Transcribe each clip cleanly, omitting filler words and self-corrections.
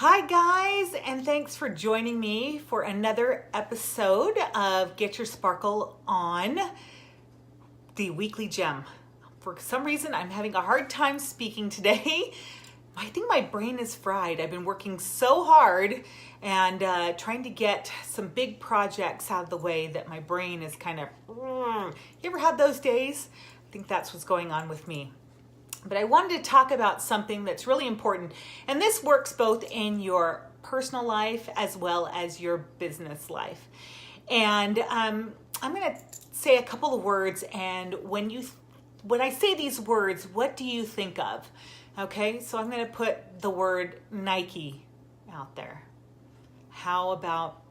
Hi guys, and thanks for joining me for another episode of Get Your Sparkle On, the weekly gem. For some reason, I'm having a hard time speaking today. I think my brain is fried. I've been working so hard and trying to get some big projects out of the way that my brain is kind of, you ever had those days? I think that's what's going on with me. But I wanted to talk about something that's really important, and this works both in your personal life as well as your business life. And I'm going to say a couple of words, and when I say these words, what do you think of? Okay, so I'm going to put the word Nike out there. How about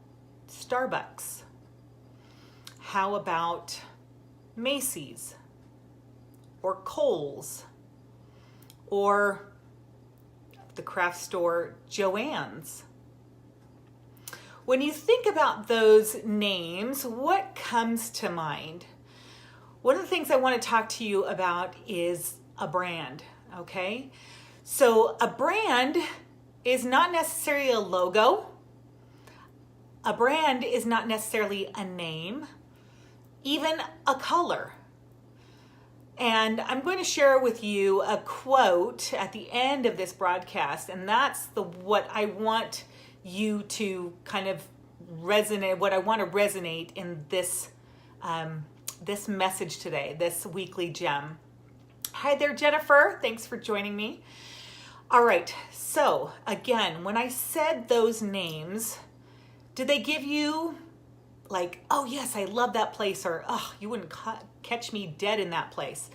Starbucks? How about Macy's or Kohl's? Or the craft store Joann's. When you think about those names, what comes to mind? One of the things I want to talk to you about is a brand, okay? So a brand is not necessarily a logo. A brand is not necessarily a name, even a color. And I'm going to share with you a quote at the end of this broadcast, and that's what I want you to kind of resonate, what I want to resonate in this this message today, this weekly gem. Hi there, Jennifer. Thanks for joining me. All right, so again, when I said those names, did they give you like, oh yes, I love that place, or oh, you wouldn't catch me dead in that place?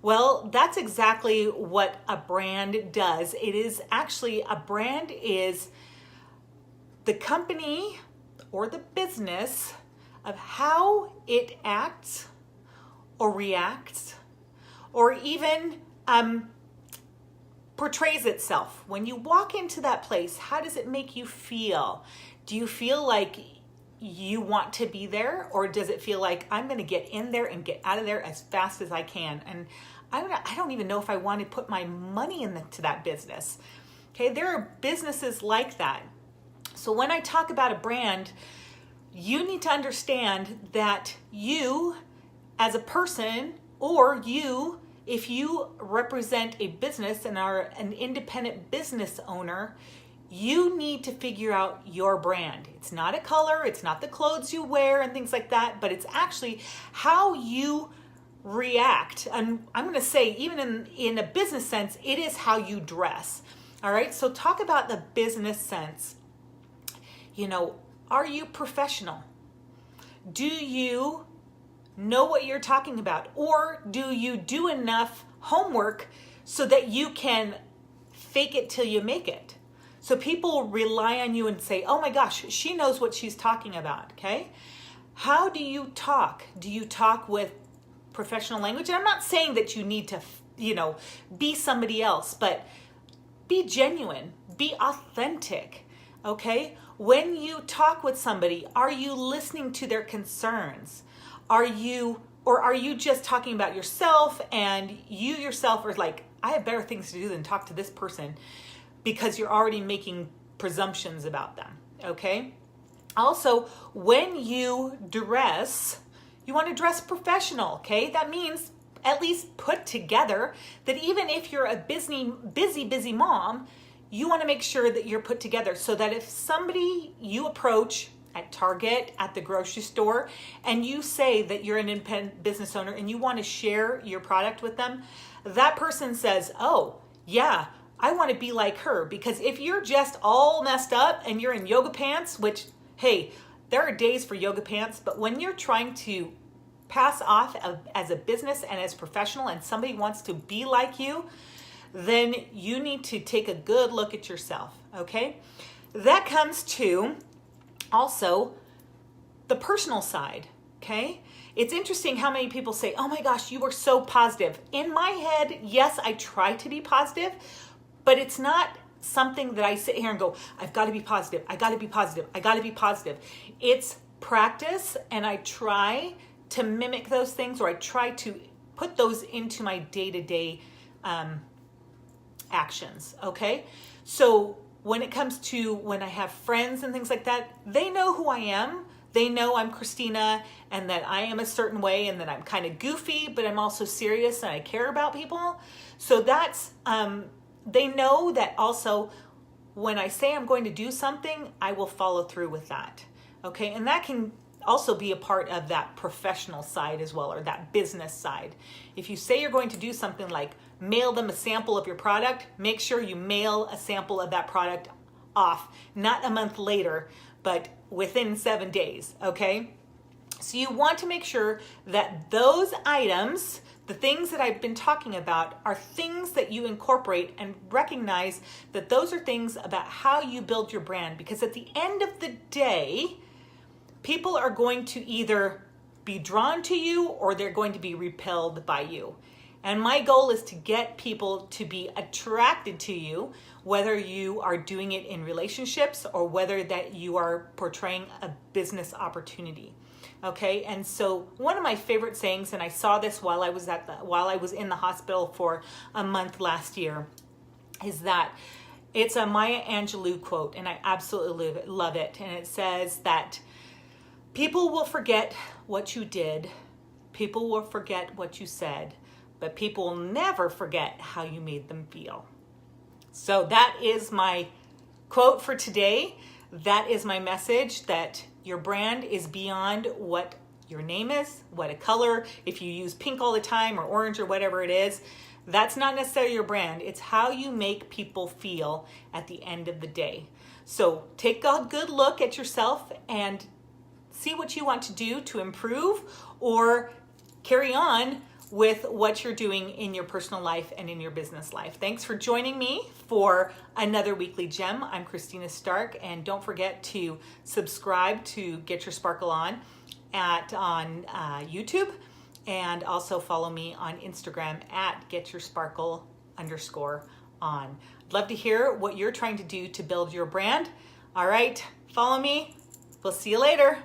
Well, that's exactly what a brand does. It is actually, a brand is the company or the business of how it acts or reacts or even portrays itself. When you walk into that place, how does it make you feel? Do you feel like you want to be there, or does it feel like I'm going to get in there and get out of there as fast as I can? And I don't even know if I want to put my money into that business. Okay, there are businesses like that. So when I talk about a brand, you need to understand that you as a person, or you, if you represent a business and are an independent business owner, you need to figure out your brand. It's not a color, it's not the clothes you wear and things like that, but it's actually how you react. And I'm going to say, even in a business sense, it is how you dress. All right, so talk about the business sense. You know, are you professional? Do you know what you're talking about? Or do you do enough homework so that you can fake it till you make it? So people rely on you and say, oh my gosh, she knows what she's talking about, okay? How do you talk? Do you talk with professional language? And I'm not saying that you need to, be somebody else, but be genuine, be authentic, okay? When you talk with somebody, are you listening to their concerns? Are you just talking about yourself, and you yourself are like, I have better things to do than talk to this person, because you're already making presumptions about them, okay? Also, when you dress, you want to dress professional, okay? That means at least put together, that even if you're a busy mom, you want to make sure that you're put together, so that if somebody you approach at Target, at the grocery store, and you say that you're an independent business owner and you want to share your product with them, that person says, oh, yeah, I want to be like her. Because if you're just all messed up and you're in yoga pants, which, hey, there are days for yoga pants, but when you're trying to pass off as a business and as professional, and somebody wants to be like you, then you need to take a good look at yourself, okay? That comes to also the personal side, okay? It's interesting how many people say, oh my gosh, you were so positive. In my head, yes, I try to be positive, but it's not something that I sit here and go, I've got to be positive. I got to be positive. I got to be positive. It's practice, and I try to mimic those things, or I try to put those into my day-to-day actions, okay? So when it comes to when I have friends and things like that, they know who I am. They know I'm Christina and that I am a certain way and that I'm kind of goofy, but I'm also serious and I care about people. So that's, they know that also when I say I'm going to do something, I will follow through with that. Okay, and that can also be a part of that professional side as well, or that business side. If you say you're going to do something like mail them a sample of your product, make sure you mail a sample of that product off, not a month later, but within 7 days, okay? So you want to make sure that those items, the things that I've been talking about, are things that you incorporate and recognize that those are things about how you build your brand. Because at the end of the day, people are going to either be drawn to you or they're going to be repelled by you. And my goal is to get people to be attracted to you, whether you are doing it in relationships or whether that you are portraying a business opportunity. Okay, and so one of my favorite sayings, and I saw this while I was in the hospital for a month last year, is that it's a Maya Angelou quote, and I absolutely love it. And it says that people will forget what you did, people will forget what you said, but people will never forget how you made them feel. So that is my quote for today. That is my message, that your brand is beyond what your name is, what a color, if you use pink all the time or orange or whatever it is. That's not necessarily your brand. It's how you make people feel at the end of the day. So take a good look at yourself and see what you want to do to improve or carry on with what you're doing in your personal life and in your business life. Thanks for joining me for another weekly gem. I'm Christina Stark, and don't forget to subscribe to Get Your Sparkle On on YouTube, and also follow me on Instagram at GetYourSparkle_on. I'd love to hear what you're trying to do to build your brand. All right, follow me. We'll see you later.